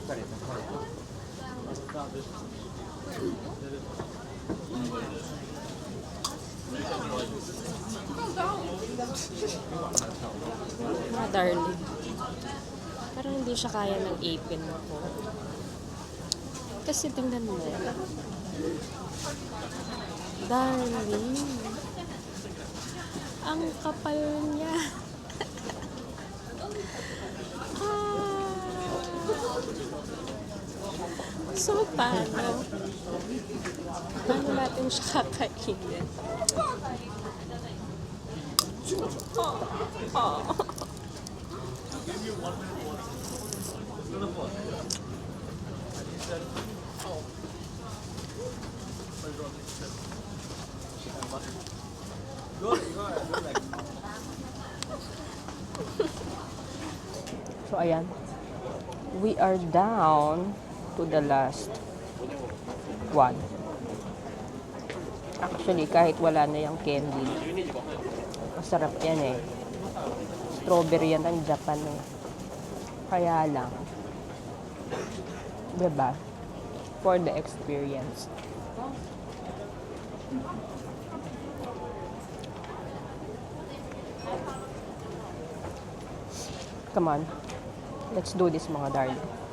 Mga darling. Parang hindi siya kaya ng ipin ko. Kasi tingnan mo. Darling. Ang kapal niya. So, paano? Paano natin siya kakainin? So, ayan. We are down to the last one. Actually, kahit wala na yung candy, masarap yan eh. Strawberry yan ng Japan eh. Kaya lang, diba? For the experience. Come on. Let's do this, mga darling.